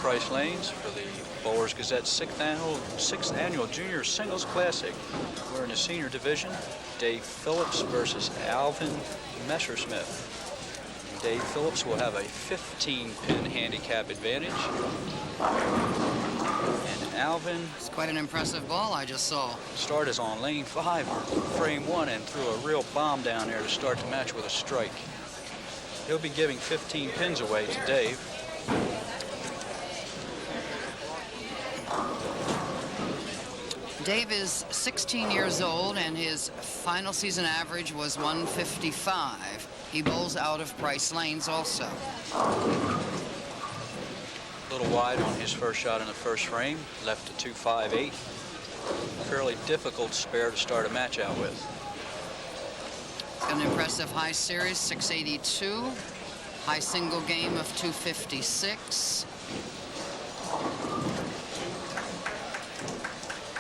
Price Lanes for the Bowlers Gazette 6th Annual Junior Singles Classic. We're in the senior division. Dave Phillips versus Alvin Messersmith. Dave Phillips will have a 15-pin handicap advantage. And Alvin... It's quite an impressive ball I just saw. Start is on lane 5 for frame 1 and threw a real bomb down there to start the match with a strike. He'll be giving 15 pins away to Dave. Dave is 16 years old, and his final season average was 155. He bowls out of Price Lanes also. A little wide on his first shot in the first frame, left to 258. Fairly difficult spare to start a match out with. An impressive high series, 682. High single game of 256.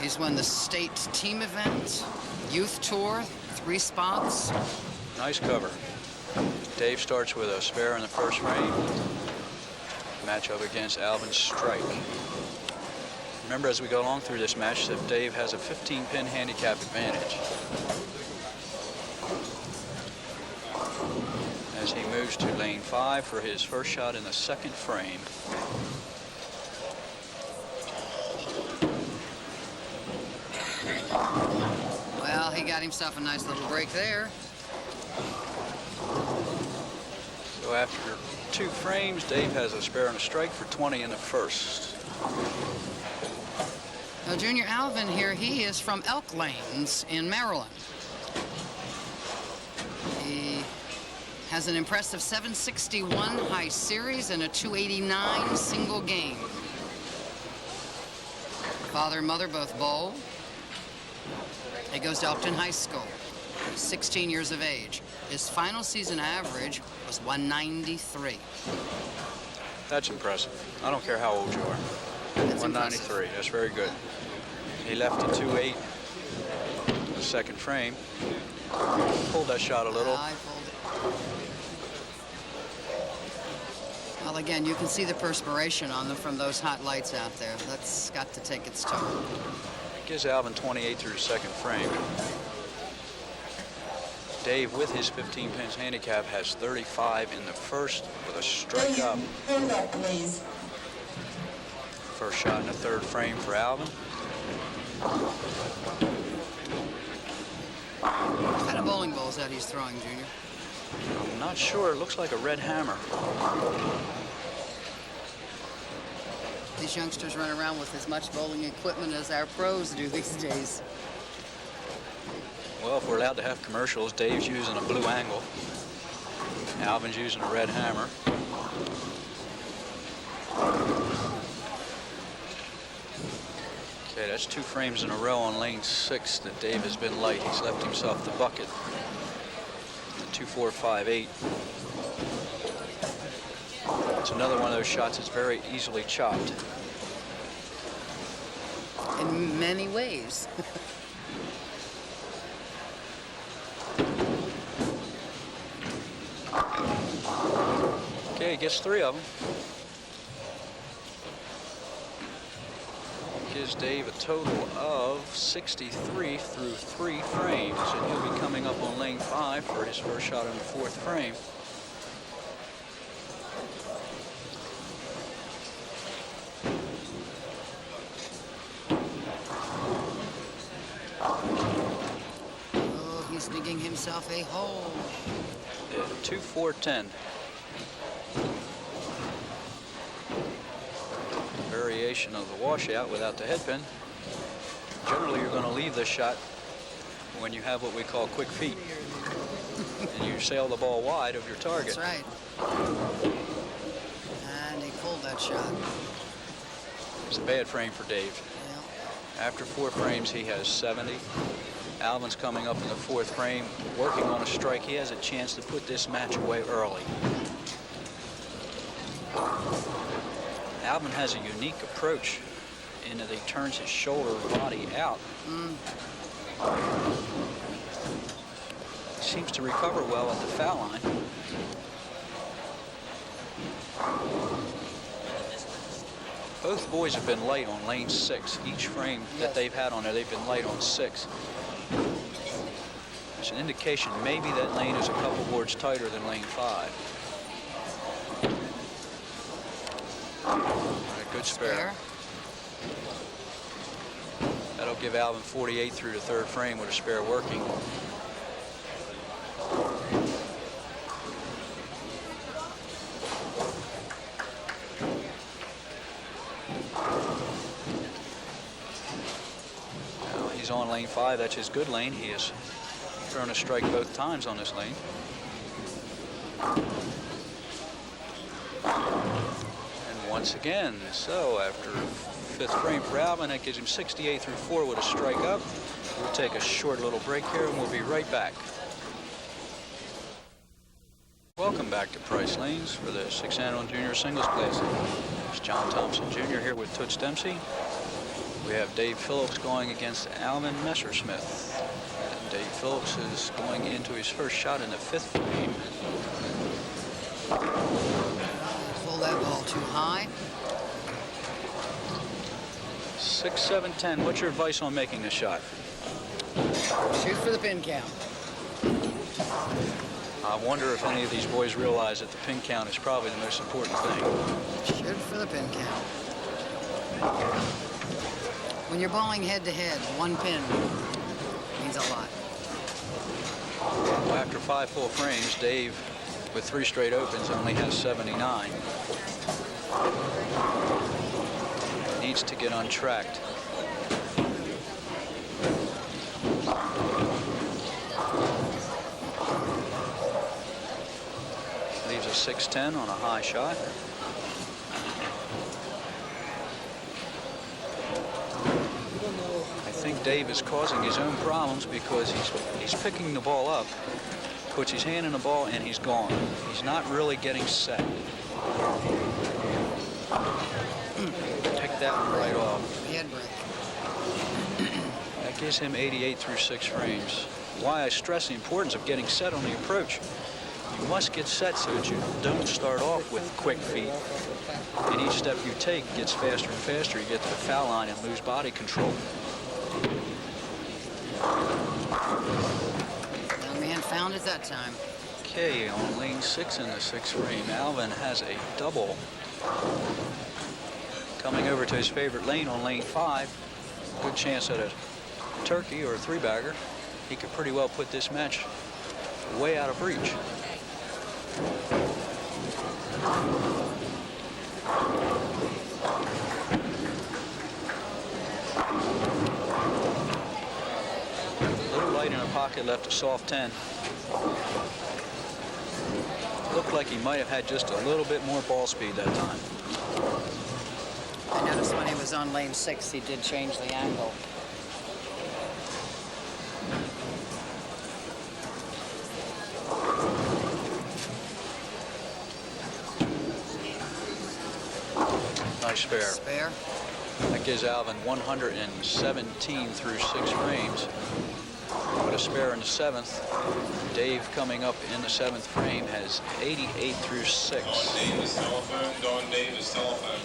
He's won the state team event, youth tour, 3 spots. Nice cover. Dave starts with a spare in the first frame. Matchup against Alvin's strike. Remember, as we go along through this match, that Dave has a 15-pin handicap advantage. As he moves to lane 5 for his first shot in the second frame. Well, he got himself a nice little break there. So after 2 frames, Dave has a spare and a strike for 20 in the first. Now, Junior Alvin here, he is from Elk Lanes in Maryland. He has an impressive 761 high series and a 289 single game. Father and mother both bowl. He goes to Elkton High School. He's 16 years of age. His final season average was 193. That's impressive. I don't care how old you are. That's 193. impressive. That's very good. He left to 2.8 the second frame. Pulled that shot a little. I pulled it. Well, again, you can see the perspiration on them from those hot lights out there. That's got to take its toll. Gives Alvin 28 through the second frame. Dave, with his 15 pins handicap, has 35 in the first with a strike up. Please. First shot in the third frame for Alvin. What kind of bowling ball is that he's throwing, Junior? I'm not sure. It looks like a red hammer. These youngsters run around with as much bowling equipment as our pros do these days. Well, if we're allowed to have commercials, Dave's using a blue angle. Alvin's using a red hammer. Okay, that's 2 frames in a row on lane 6 that Dave has been light. He's left himself the bucket. 2.458. It's another one of those shots that's very easily chopped. In many ways. Okay, he gets 3 of them. Gives Dave a total of 63 through 3 frames, and he'll be coming up on lane 5 for his first shot in the 4th frame. Oh, he's digging himself a hole. 2-4-10. Variation of the washout without the headpin. Generally, you're going to leave this shot when you have what we call quick feet. And you sail the ball wide of your target. That's right. And he pulled that shot. It's a bad frame for Dave. Yeah. After 4 frames, he has 70. Alvin's coming up in the 4th frame, working on a strike. He has a chance to put this match away early. Alvin has a unique approach in that he turns his shoulder body out. Seems to recover well at the foul line. Both boys have been light on lane 6. Each frame that they've had on there, they've been light on 6. It's an indication maybe that lane is a couple boards tighter than lane 5. A good spare. That'll give Alvin 48 through the 3rd frame with a spare working. Now he's on lane 5. That's his good lane. He has thrown a strike both times on this lane. And once again, so after 5th frame for Alvin, that gives him 68 through 4 with a strike up. We'll take a short little break here and we'll be right back. Welcome back to Price Lanes for the 6th Annual Junior Singles Classic. It's John Thompson Jr. here with Toots Dempsey. We have Dave Phillips going against Alvin Messersmith. And Dave Phillips is going into his first shot in the 5th frame. Pull that ball too high. 6, 7, 10. What's your advice on making this shot? Shoot for the pin count. I wonder if any of these boys realize that the pin count is probably the most important thing. Shoot for the pin count. When you're bowling head-to-head, 1 pin means a lot. Well, after 5 full frames, Dave, with 3 straight opens, only has 79. Needs to get untracked. Leaves a 6-10 on a high shot. I think Dave is causing his own problems because he's picking the ball up, puts his hand in the ball, and he's gone. He's not really getting set. Take that one right off. Head break. That gives him 88 through 6 frames. Why I stress the importance of getting set on the approach. You must get set so that you don't start off with quick feet. And each step you take gets faster and faster. You get to the foul line and lose body control. Young man found it that time. Okay, on lane 6 in the 6th frame, Alvin has a double. Coming over to his favorite lane on lane 5. Good chance at a turkey or a 3-bagger. He could pretty well put this match way out of reach. Little light in the pocket, left a soft 10. Looked like he might have had just a little bit more ball speed that time. I noticed when he was on lane 6, he did change the angle. Nice spare. Spare. That gives Alvin 117 through 6 frames. With a spare in the 7th. Dave coming up in the 7th frame has 88 through 6. Don Davis telephone. Don Davis telephone.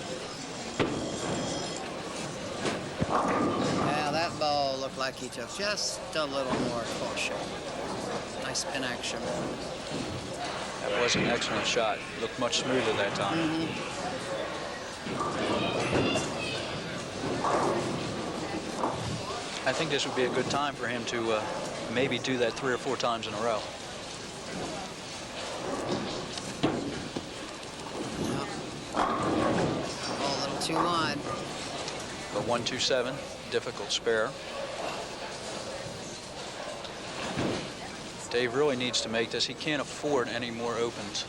Yeah, that ball looked like he took just a little more caution. Nice pin action. That was an excellent shot. Looked much smoother that time. I think this would be a good time for him to maybe do that 3 or 4 times in a row. Ball a little too wide. The 1-2-7, difficult spare. Dave really needs to make this. He can't afford any more opens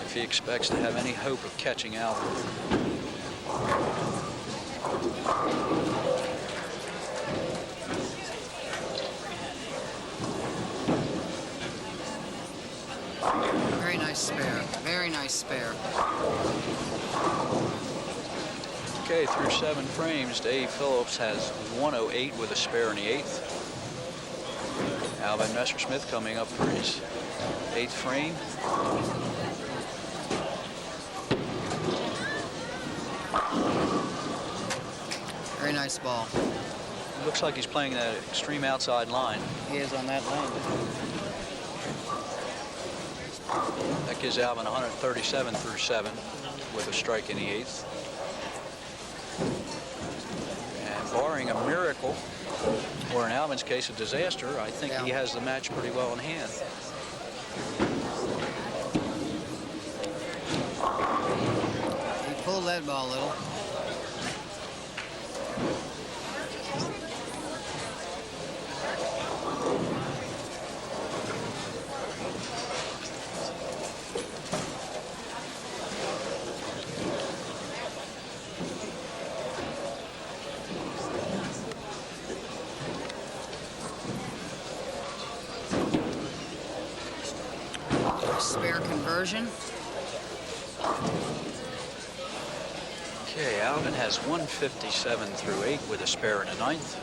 if he expects to have any hope of catching Alvin. Very nice spare. Very nice spare. Okay, through 7 frames, Dave Phillips has 108 with a spare in the 8th. Alvin Messersmith coming up for his 8th frame. Very nice ball. Looks like he's playing that extreme outside line. He is on that lane. That gives Alvin 137 through 7 with a strike in the 8th. And barring a miracle, or in Alvin's case, a disaster, I think he has the match pretty well in hand. He pulled that ball a little. Spare conversion. Okay, Alvin has 157 through 8 with a spare in the 9th.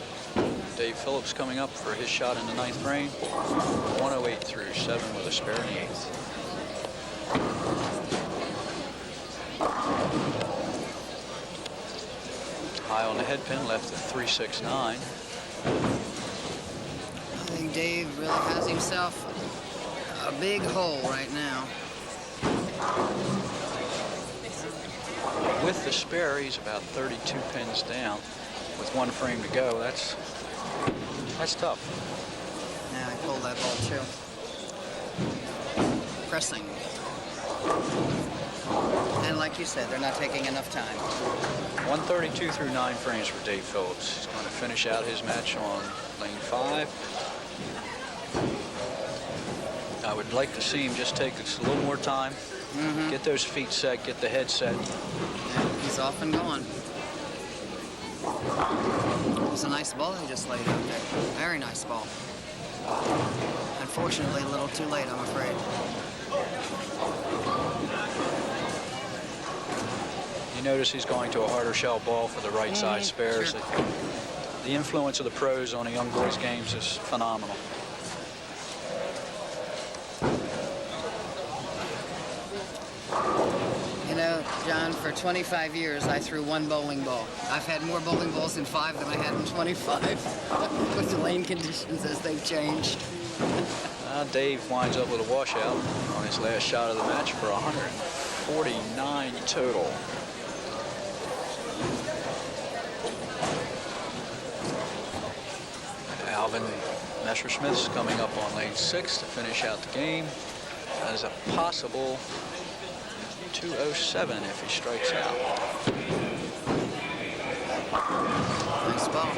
Dave Phillips coming up for his shot in the 9th frame. 108 through 7 with a spare in the 8th. High on the head pin, left at 369. I think Dave really has himself a big hole right now. With the spare, he's about 32 pins down with 1 frame to go. That's tough. Yeah, I pulled that ball too. Pressing. And like you said, they're not taking enough time. 132 through 9 frames for Dave Phillips. He's going to finish out his match on lane 5. I would like to see him just take a little more time, get those feet set, get the head set. He's off and gone. It was a nice ball he just laid out there. Very nice ball. Unfortunately, a little too late, I'm afraid. You notice he's going to a harder shell ball for the right side spares. Sure. The influence of the pros on a young boys' games is phenomenal. You know, John, for 25 years, I threw 1 bowling ball. I've had more bowling balls in 5 than I had in 25 with the lane conditions as they've changed. Dave winds up with a washout on his last shot of the match for 149 total. Alvin Messersmith's coming up on lane 6 to finish out the game. As a possible 207 if he strikes out. Nice ball.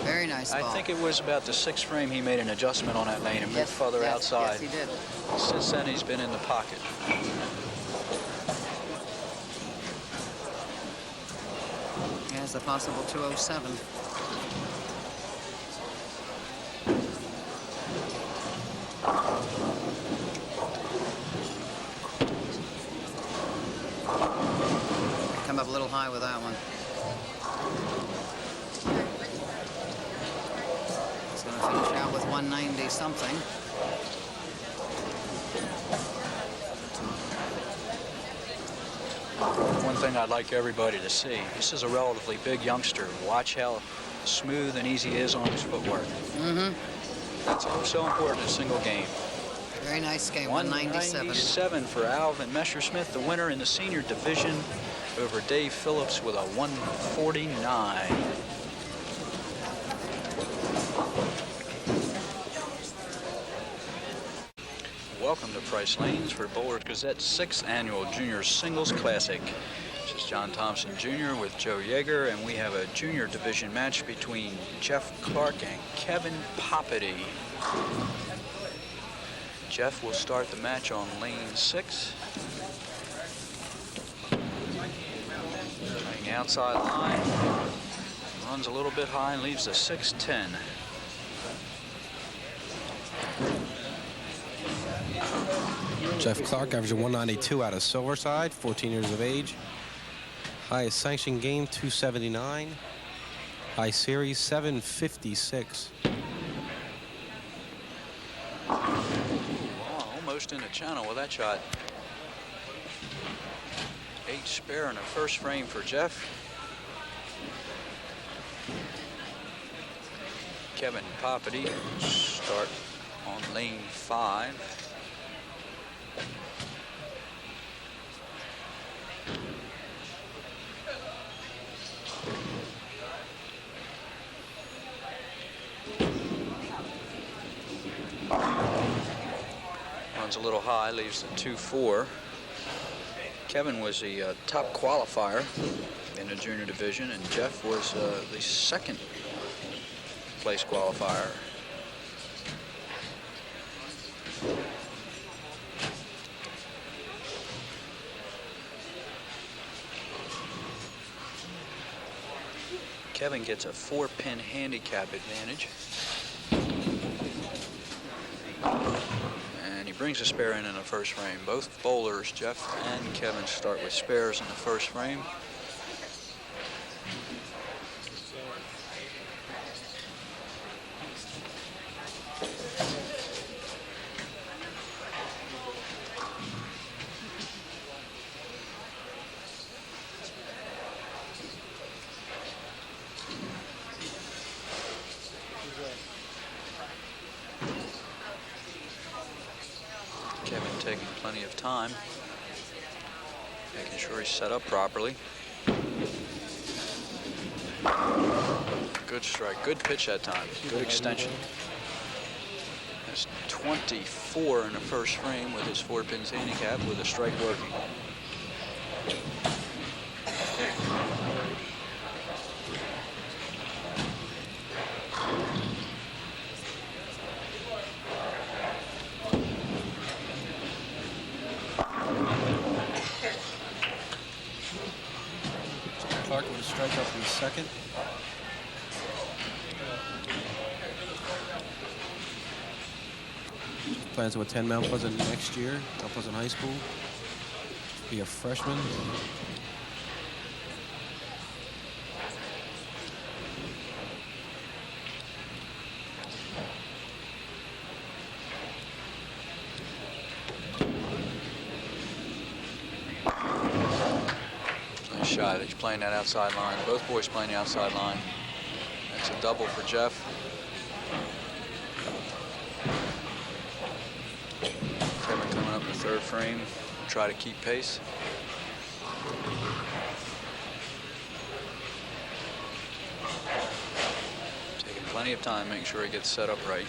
Very nice ball. I think it was about the 6th frame he made an adjustment on that lane and moved further outside. Yes, he did. Since then, he's been in the pocket. He has a possible 207. Come up a little high with that one. He's going to finish out with 190 something. One thing I'd like everybody to see, this is a relatively big youngster. Watch how smooth and easy he is on his footwork. That's so important in a single game. Very nice game, 197. 197 for Alvin Messersmith, the winner in the senior division over Dave Phillips with a 149. Welcome to Price Lanes for Bowlers Gazette's 6th annual Junior Singles Classic. This is John Thompson Jr. with Joe Yeager, and we have a junior division match between Jeff Clark and Kevin Poppiti. Jeff will start the match on lane 6. Playing outside line. Runs a little bit high and leaves a 6-10. Jeff Clark averaging 192 out of Silverside, 14 years of age. Highest sanctioned game, 279. High series, 756. Oh, almost in the channel with that shot. 8 spare in the first frame for Jeff. Kevin Poppiti start on lane 5. Runs a little high, leaves the 2-4. Kevin was the top qualifier in the junior division, and Jeff was the second place qualifier. Kevin gets a 4-pin handicap advantage. And he brings a spare in the first frame. Both bowlers, Jeff and Kevin, start with spares in the first frame. Kevin taking plenty of time, making sure he's set up properly. Good strike, good pitch that time, good extension. That's 24 in the first frame with his 4-pins handicap with a strike working. Clark with a strikeout in the second. Plans to attend Mount Pleasant next year, Mount Pleasant High School. Be a freshman. Nice shot. He's playing that outside line. Both boys playing the outside line. That's a double for Jeff. Kevin coming up in the third frame. Try to keep pace. Taking plenty of time, making sure he gets set up right.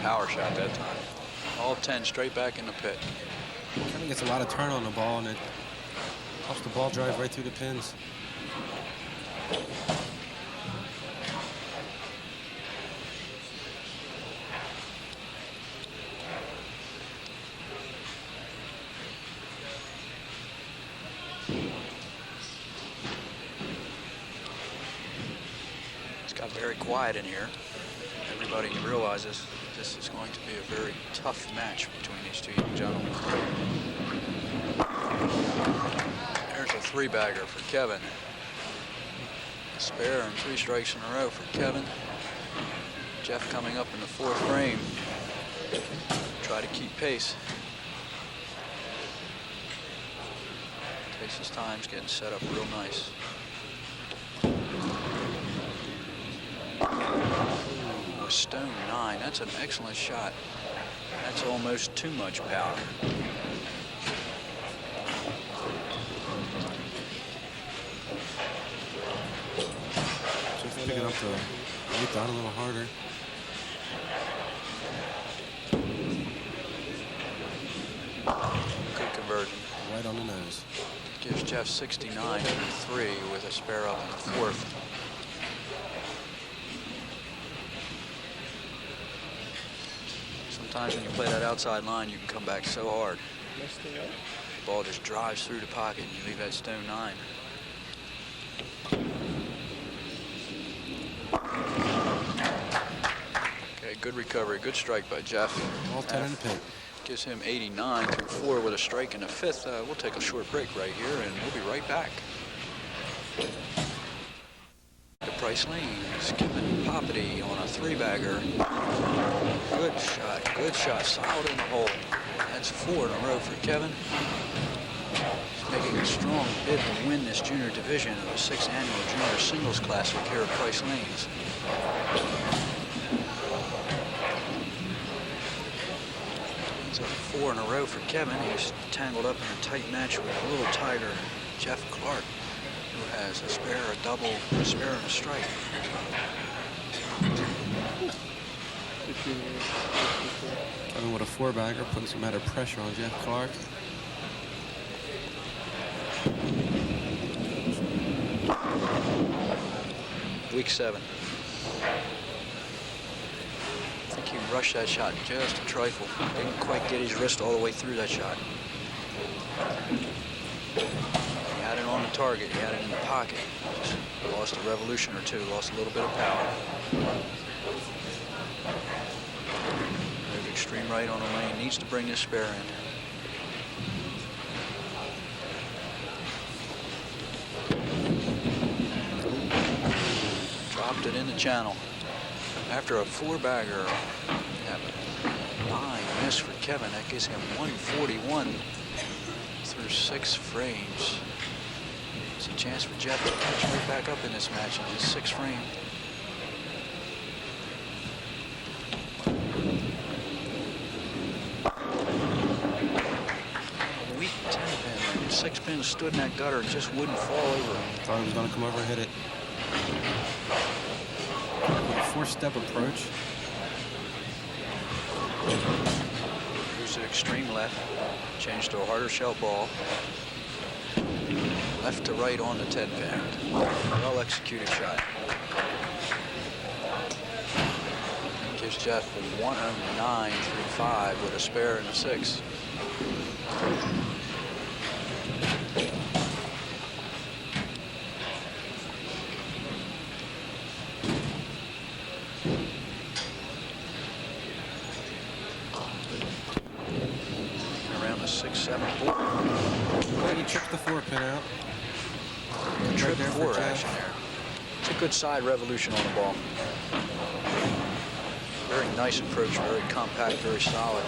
Power shot that time. All 10 straight back in the pit. Kevin gets a lot of turn on the ball, and it helps the ball drive right through the pins. It's got very quiet in here. Everybody realizes this is going to be a very tough match between these two young gentlemen. There's a 3-bagger for Kevin. A spare and 3 strikes in a row for Kevin. Jeff coming up in the 4th frame. Try to keep pace. Takes his time, getting set up real nice. A stone 9. That's an excellent shot. That's almost too much power. Just picking up the weight down a little harder. Good conversion. Right on the nose. Gives Jeff 69 and 3 with a spare up in the 4th. Sometimes when you play that outside line, you can come back so hard. The ball just drives through the pocket and you leave that stone 9. Okay, good recovery, good strike by Jeff. All 10 in the pit. Gives him 89 through 4 with a strike in the 5th. We'll take a short break right here and we'll be right back. The Price Lanes. Kevin Poppiti on a 3-bagger. Good shot, solid in the hole. That's 4 in a row for Kevin. He's making a strong bid to win this junior division of the 6th annual Junior Singles Classic here at Price Lanes. It's a 4 in a row for Kevin. He's tangled up in a tight match with a little tiger, Jeff Clark, who has a spare, a double, a spare, and a strike. Kevin with a 4-bagger, putting some added pressure on Jeff Clark. Week 7. I think he rushed that shot just a trifle. Didn't quite get his wrist all the way through that shot. He had it on the target. He had it in the pocket. Just lost a revolution or two. Lost a little bit of power. Moved extreme right on the lane. Needs to bring this spare in. Dropped it in the channel. After a 4-bagger, yeah, 9 miss for Kevin. That gives him 141 through 6 frames. It's a chance for Jeff to catch right back up in this match in his 6th frame. Weak 10 pin. 6 pin stood in that gutter and just wouldn't fall over. Thought he was going to come over and hit it. With a 4-step approach. Here's an extreme left. Changed to a harder shell ball. Left to right on the 10 pin. Well executed shot. Gives Jeff a 109 through 5 with a spare and a 6. Around the 6, 7, 4. Well, he tripped the 4-pin out. Trip there 4 for action Jeff. there. It's a good side revolution on the ball. Very nice approach, very compact, very solid.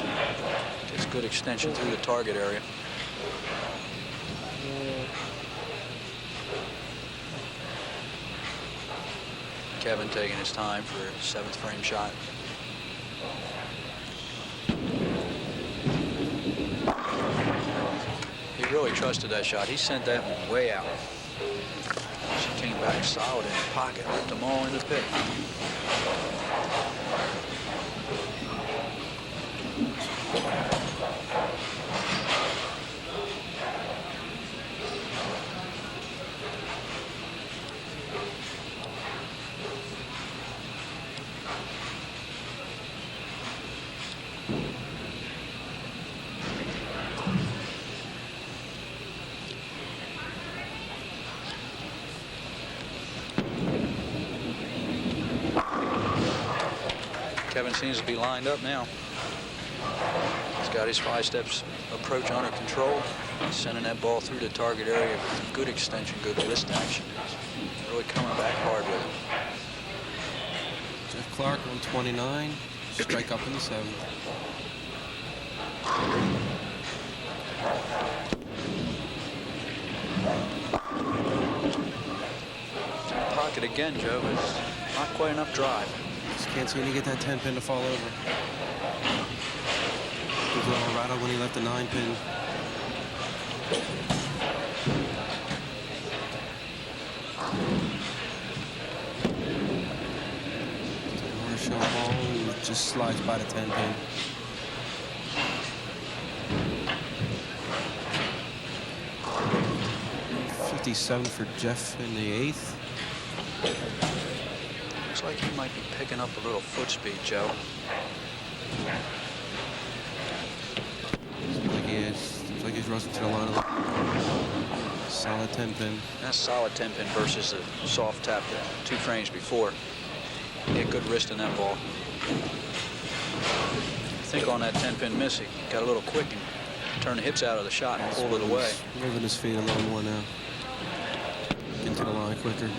Gets good extension through the target area. Kevin taking his time for a 7th frame shot. He really trusted that shot. He sent that one way out. She came back solid in the pocket, ripped them all in the pit. Kevin seems to be lined up now. He's got his 5 steps approach under control. He's sending that ball through the target area with good extension, good wrist action. He's really coming back hard with it. Jeff Clark on 29. Strike up in the 7th. Pocket again, Joe. It's not quite enough drive. Just can't seem to get that 10-pin to fall over. He was a little rattled when he left the 9-pin. Marshall ball just slides by the 10-pin. .57 for Jeff in the 8th. Looks like he might be picking up a little foot speed, Joe. Looks like he's rushing to the line of the solid 10-pin. That's solid 10-pin versus the soft tap the 2 frames before. He had good wrist in that ball. I think on that 10-pin miss, he got a little quick and turned the hips out of the shot and pulled it away. Moving his feet a little more now. Into the line quicker.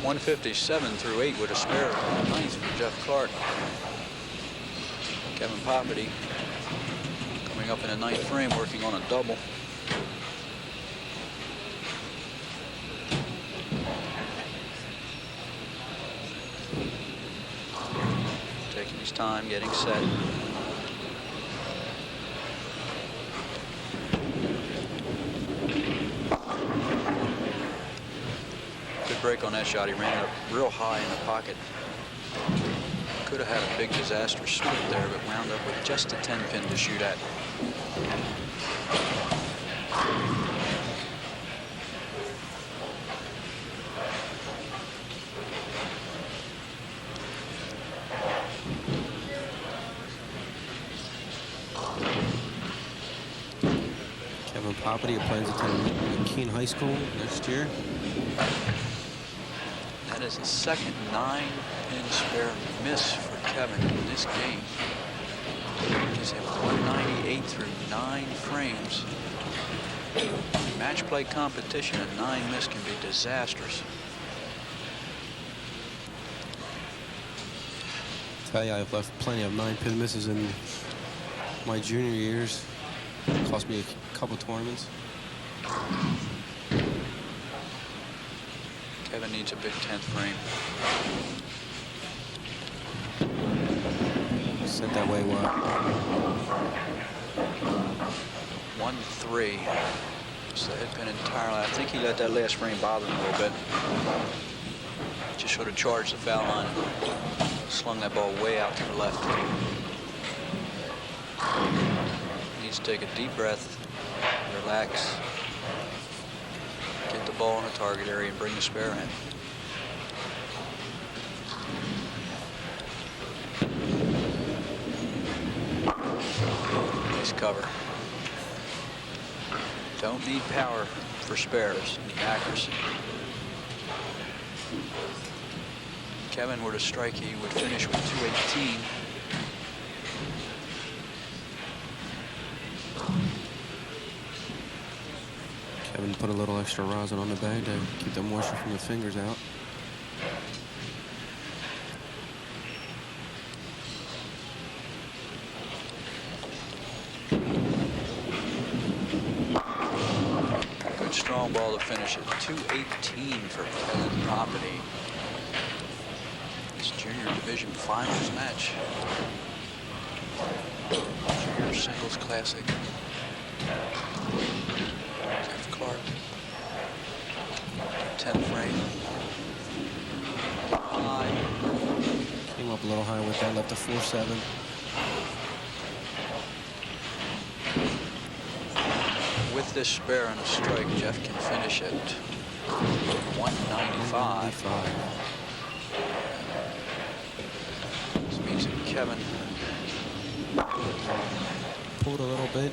157 through 8 with a spare ninth for Jeff Clark. Kevin Poppiti coming up in the ninth frame, working on a double. Taking his time, getting set. Good break on that shot. He ran it up real high in the pocket. Could have had a big disaster split there, but wound up with just a 10 pin to shoot at. Kevin Poppiti plans to attend Keene High School next year. That is the second 9-pin spare miss for Kevin in this game. He's hit 198 through 9 frames. Match play competition, a 9 miss can be disastrous. Tell you, I've left plenty of 9-pin misses in my junior years. Cost me a couple tournaments. Kevin needs a big 10th frame. Sent that way well. 1-3. So it had been entirely. I think he let that last frame bother him a little bit. Just should have charged the foul line. Slung that ball way out to the left. Needs to take a deep breath, relax, get the ball in the target area and bring the spare in. Nice cover. Don't need power for spares, need accuracy. Kevin were to strike, he would finish with 218. Kevin put a little extra rosin on the bag to keep the moisture from the fingers out. Good strong ball to finish it. 218 for Kevin Poppiti. This junior division finals match. Junior singles classic. Jeff Clark. 10th frame. High. Came up a little high with that, left a 4-7. With this spare and a strike, Jeff can finish at 195. This means that Kevin Pulled a little bit.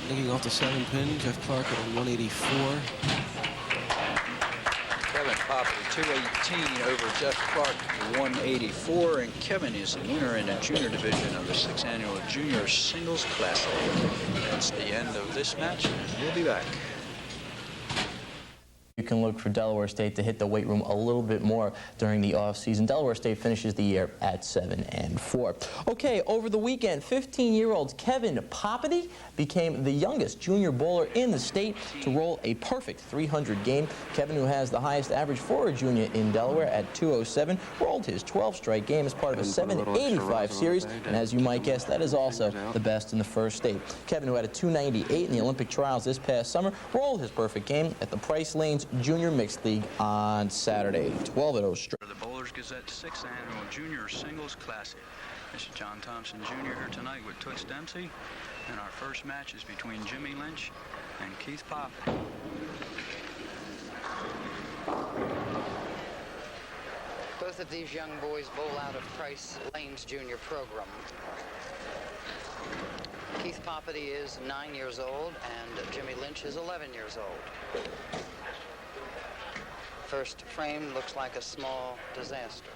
Nicking off the 7-pin. Jeff Clark at 184. Kevin Poppiti 218 over Jeff Clark 184, and Kevin is the winner in the junior division of the 6th annual Junior Singles Classic. That's the end of this match, and we'll be back. You can look for Delaware State to hit the weight room a little bit more during the offseason. Delaware State finishes the year at 7-4. Okay, over the weekend, 15-year-old Kevin Poppiti became the youngest junior bowler in the state to roll a perfect 300 game. Kevin, who has the highest average for a junior in Delaware at 207, rolled his 12-strike game as part of a 785 series, and as you might guess, that is also the best in the first state. Kevin, who had a 298 in the Olympic trials this past summer, rolled his perfect game at the Price Lanes Junior Mixed League on Saturday. 12-0 straight. The Bowlers Gazette 6th Annual Junior Singles Classic. This is John Thompson Jr. here tonight with Toots Dempsey, and our first match is between Jimmy Lynch and Keith Poppiti. Both of these young boys bowl out of Price Lane's junior program. Keith Poppiti is 9 years old, and Jimmy Lynch is 11 years old. First frame looks like a small disaster.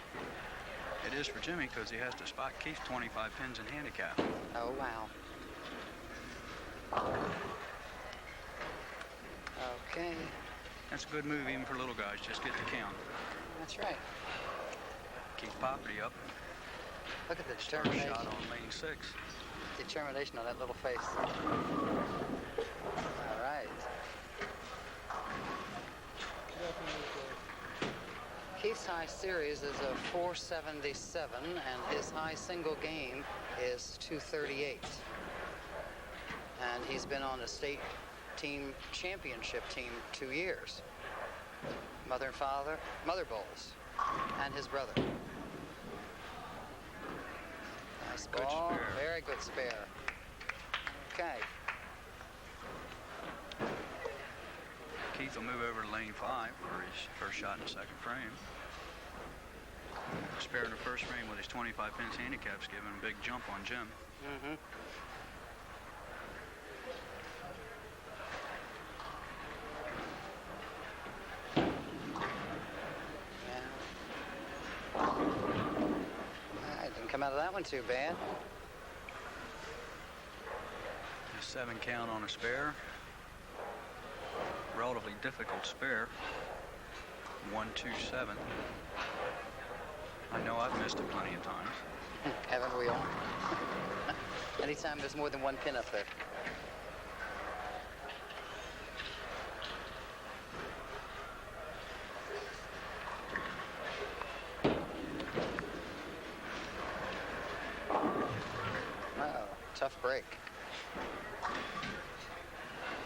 It is for Jimmy because he has to spot Keith 25 pins in handicap. Oh, wow. Okay. That's a good move even for little guys. Just get the count. That's right. Keep Poppiti up. Look at the First determination. shot on lane 6. Determination on that little face. All right. Keith's high series is a 477, and his high single game is 238. And he's been on a state team championship team 2 years. Mother and father, Mother Bowls, and his brother. Nice Good ball, spare. very good spare. Okay. Keith will move over to lane 5 for his first shot in the second frame. Spare in the first frame with his 25 pence handicaps, giving him a big jump on Jim. Mm-hmm. Didn't come out of that one too bad. A 7 count on a spare. Relatively difficult spare. 1-2-7. I know I've missed it plenty of times. Haven't we all? Anytime there's more than one pin up there. Uh-oh, tough break.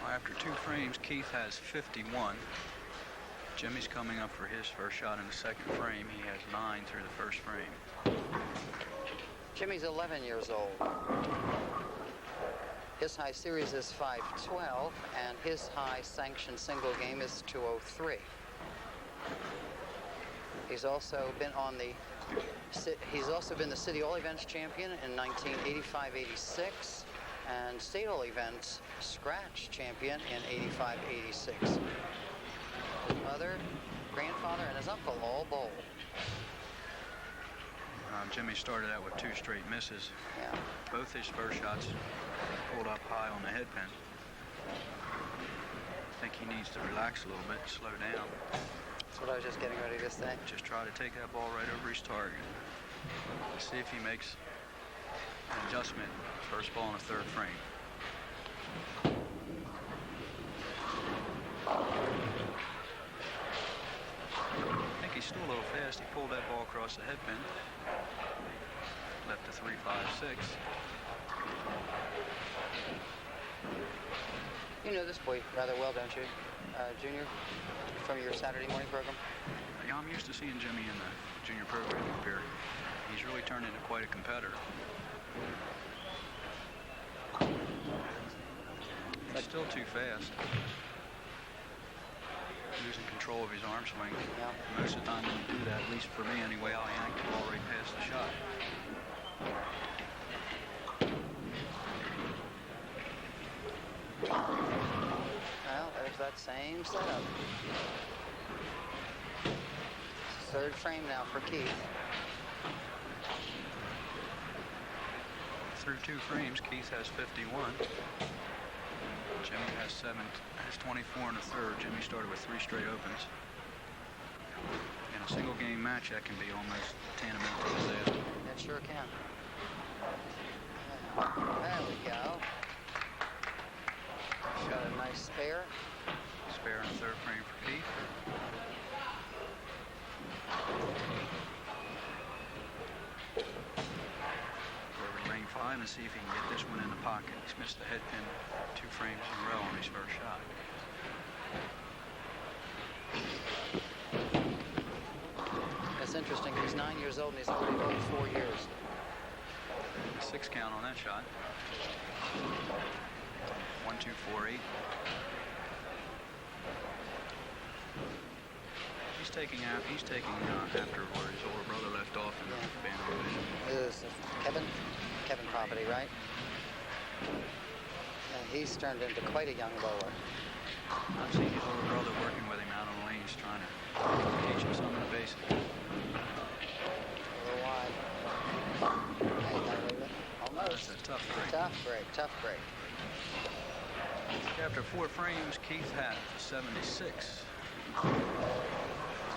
Well, after 2 frames, Keith has 51. Jimmy's coming up for his first shot in the second frame. He has 9 through the first frame. Jimmy's 11 years old. His high series is 512, and his high sanctioned single game is 203. He's also been the city all events champion in 1985-86 and state all events scratch champion in 85-86. His mother, grandfather, and his uncle all bowl. Jimmy started out with 2 straight misses. Yeah. Both his first shots pulled up high on the head pin. I think he needs to relax a little bit, slow down. That's what I was just getting ready to say. Just try to take that ball right over his target. See if he makes an adjustment. First ball in the third frame. I think he's still a little fast. He pulled that ball across the head pin. Left to 3-5-6. You know this boy rather well, don't you, Junior, from your Saturday morning program? Yeah, I'm used to seeing Jimmy in the junior program up here. He's really turned into quite a competitor. He's still too fast. Losing control of his arm swing. Yeah. Most of the time when you do that, at least for me anyway, I'll yank the ball right past the shot. Well, there's that same setup. Third frame now for Keith. Through 2 frames, Keith has 51. Jimmy has 24 in the third. Jimmy started with 3 straight opens. In a single game match, that can be almost tantamount to disaster. It sure can. There we go. Got a nice spare. Spare in the third frame for Keith. Go over to lane 5 and see if he can get this one in the pocket. He's missed the head pin 2 frames in a row on his first shot. It's interesting. He's 9 years old and he's already bowled 4 years. A 6 count on that shot. 1-2-4-8. He's taking after where his older brother left off in the band division. This is Kevin Poppiti, right? And he's turned into quite a young bowler. I've seen his older brother working with him out on the lanes, trying to teach him some of the basics. A little wide. Hey, got a little bit. Almost. That's a tough break. Tough break. After 4 frames, Keith has 76.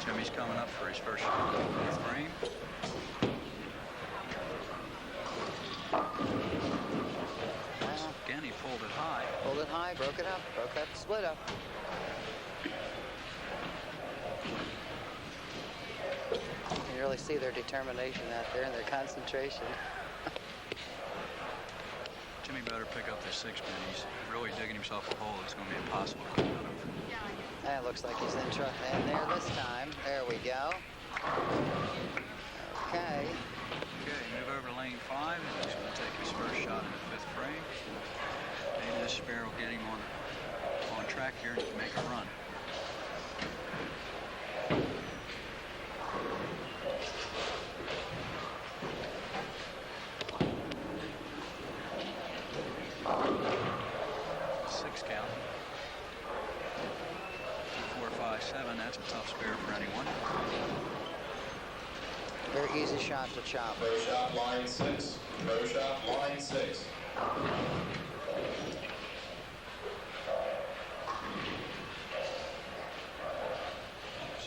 Jimmy's coming up for his first shot. Frame. Again, he pulled it high. Pulled it high, broke it up, broke that split up. You really see their determination out there and their concentration. Jimmy better pick up this 6-pin. He's really digging himself a hole that's going to be impossible to get out of. That looks like he's in trouble. And there this time. There we go. Okay. Okay, move over to lane 5, and he's going to take his first shot in the 5th frame. Maybe this spare will get him on track here and he can make a run. That's a tough spare for anyone. Very easy shot to chop. Pro shot line 6. Pro shot line 6. Seem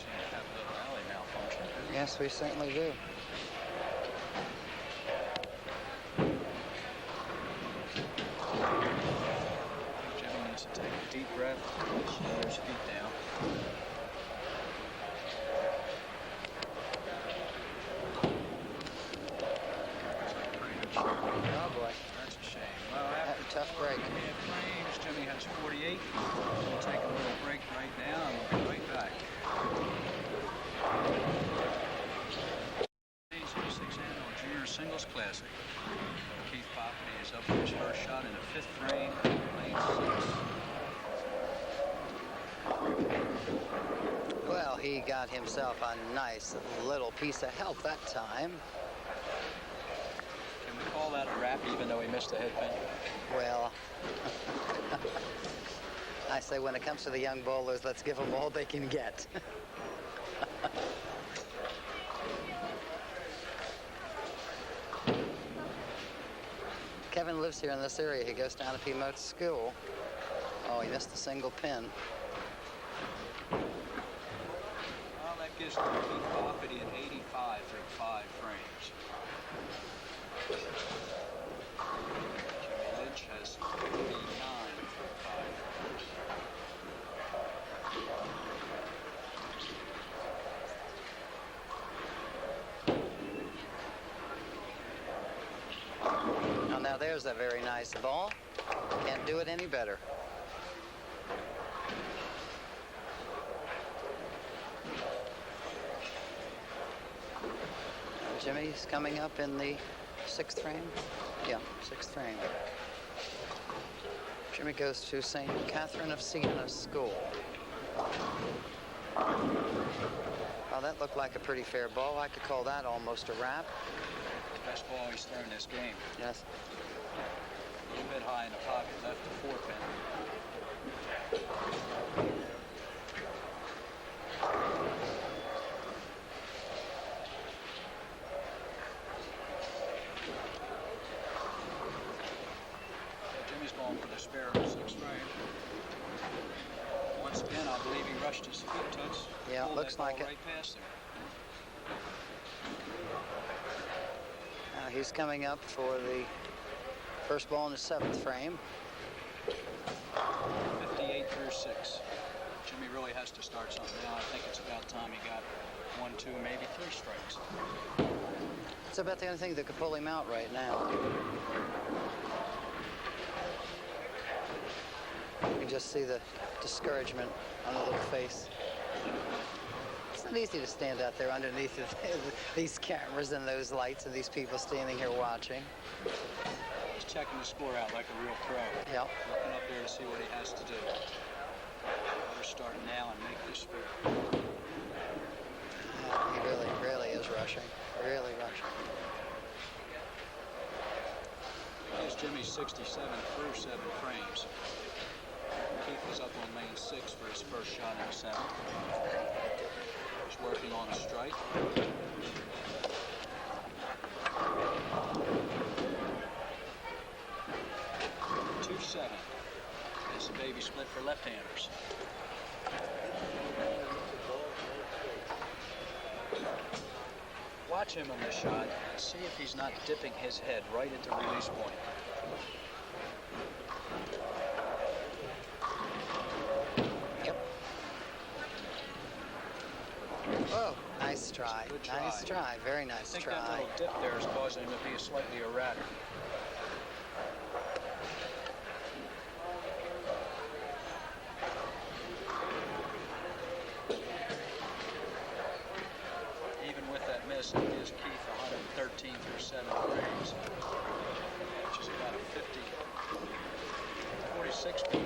to have the rally malfunction. Yes, we certainly do. Jimmy needs to take a deep breath, slow his feet down. Oh boy. That's a shame. Well, after Tough break. 10 frames, Jimmy has 48. We'll take a little break right now and we'll be right back. Today's 86th Annual Junior Singles Classic. Keith Poppiti is up for his first shot in the 5th frame, lane 6. Well, he got himself a nice little piece of help that time. Can we call that a wrap even though he missed the head pin? Well, I say when it comes to the young bowlers, let's give them all they can get. Kevin lives here in this area. He goes down to P. Moats School. Oh, he missed a single pin. Well, that gives Keith Poppiti an 85 through 5 frames. Jimmy Lynch has 59 through 5 frames. Oh, now there's a very nice ball. Can't do it any better. Jimmy's coming up in the 6th frame. Yeah, 6th frame. Jimmy goes to St. Catherine of Siena School. Well, that looked like a pretty fair ball. I could call that almost a wrap. Best ball he's thrown this game. Yes. A little bit high in the pocket, left the 4-pin. Jimmy's going for the spare in the 6th frame. Once again, I believe he rushed his feet, Toots. Yeah, Pulled looks that ball like it. right past him. He's coming up for the first ball in the 7th frame. 58 through 6. Jimmy really has to start something now. I think it's about time he got 1, 2, maybe 3 strikes. It's about the only thing that could pull him out right now. You can just see the discouragement on the little face. It's not easy to stand out there underneath these cameras and those lights and these people standing here watching. He's checking the score out like a real pro. Yep. Looking up there to see what he has to do. Better start now and make this fair. He really is rushing. Really rushing. Here's Jimmy's 67 through 7 frames. Keith was up on lane 6 for his first shot in the 7th. He's working on a strike. 2-7. It's a baby split for left-handers. watch him on this shot and see if he's not dipping his head right at the release point. Yep. Oh, nice try. Good try. Nice try. Very I nice think try. that little dip there is causing him to be slightly erratic. Even with that miss, it gives Keith 113 through 7 frames, which is about a 46 PE.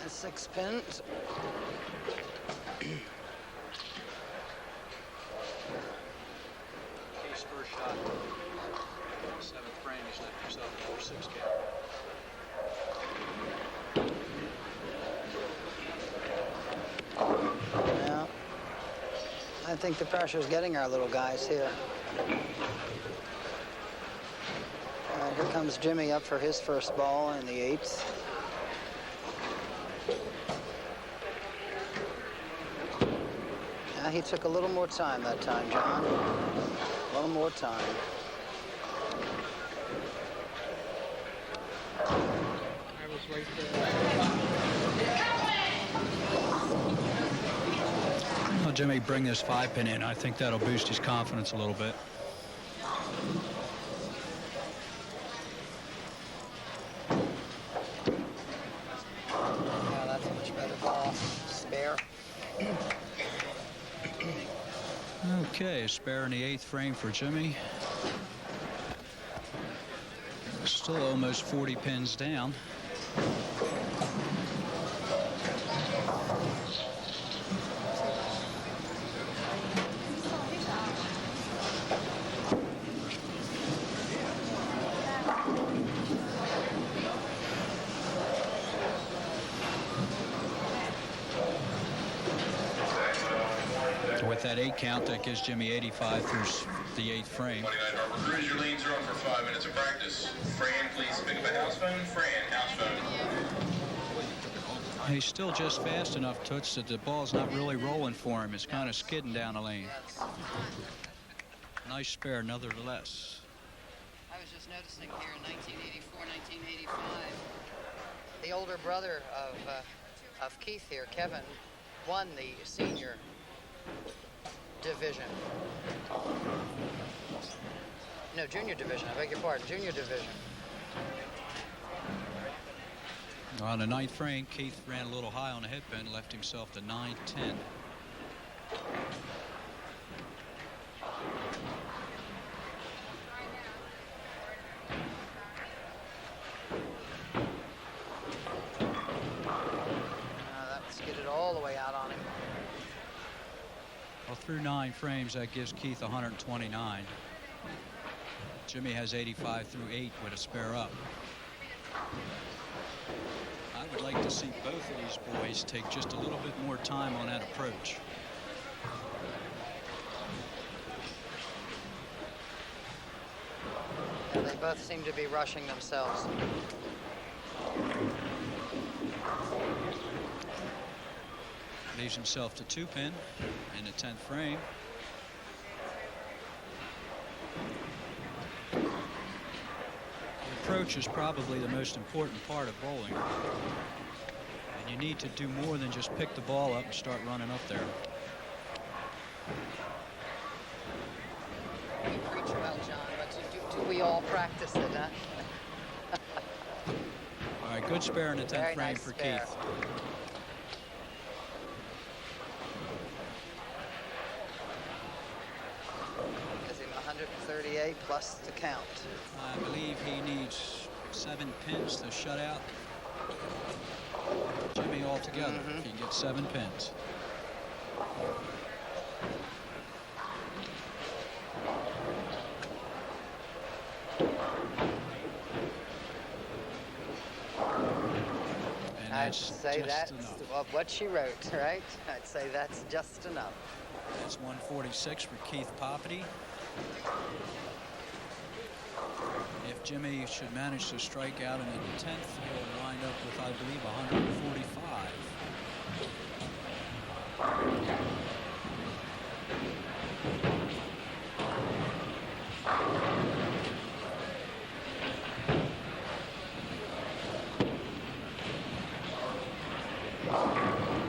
And 6 pins. Keith's first shot, 7th frame, he's left himself a 4-6 count. Yeah. I think the pressure's getting our little guys here. All right, here comes Jimmy up for his first ball in the 8th. Yeah, he took a little more time that time, John. A little more time. I was right there. Well, Jimmy, bring this 5-pin in. I think that'll boost his confidence a little bit. Yeah, that's a much better ball. Spare. Okay, a spare in the 8th frame for Jimmy. Still almost 40 pins down. With that 8 count, that gives Jimmy 85 through the 8th frame. 29 Harbor Cruise, your leads are on for 5 minutes of practice. Fran, please pick up a house phone. Fran, house phone. He's still just fast enough, Toots, that the ball's not really rolling for him. It's kind of skidding down the lane. Nice spare, nevertheless. I was just noticing here in 1984, 1985, the older brother of Keith here, Kevin, won the senior division. No, junior division. I beg your pardon. Junior division. On the 9th frame, Keith ran a little high on the headpin, left himself to 9-10. That skidded all the way out on him. Well, through 9 frames, that gives Keith 129. Jimmy has 85 through 8 with a spare up. I would like to see both of these boys take just a little bit more time on that approach. Yeah, they both seem to be rushing themselves. Leaves himself to 2-pin in the 10th frame. The approach is probably the most important part of bowling. And you need to do more than just pick the ball up and start running up there. You preach well, John, but do we all practice it, huh? All right, good spare in the 10th Very frame nice for spare. Keith. Gives him 138 plus the count. I believe he needs 7 pins to shut out Jimmy altogether. If he can get 7 pins. I'd say that's what she wrote, right? I'd say that's just enough. That's 146 for Keith Poppiti. If Jimmy should manage to strike out in the 10th, he'll wind up with, I believe, 145.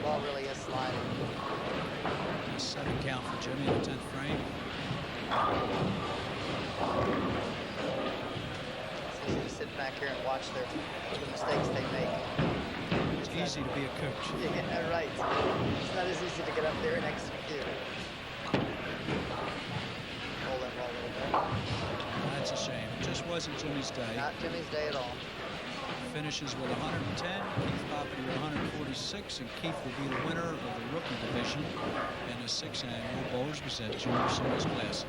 Ball really is sliding. A 7 count for Jimmy in the 10th frame. It's easy to sit back here and watch the mistakes they make. It's easy to be a coach. Yeah, right. It's not as easy to get up there and execute. Hold that ball a little bit. That's a shame. It just wasn't Jimmy's day. Not Jimmy's day at all. Finishes with 110, Keith Poppiti with 146, and Keith will be the winner of the rookie division in the 6th annual Bowlers Gazette Junior Singles Classic.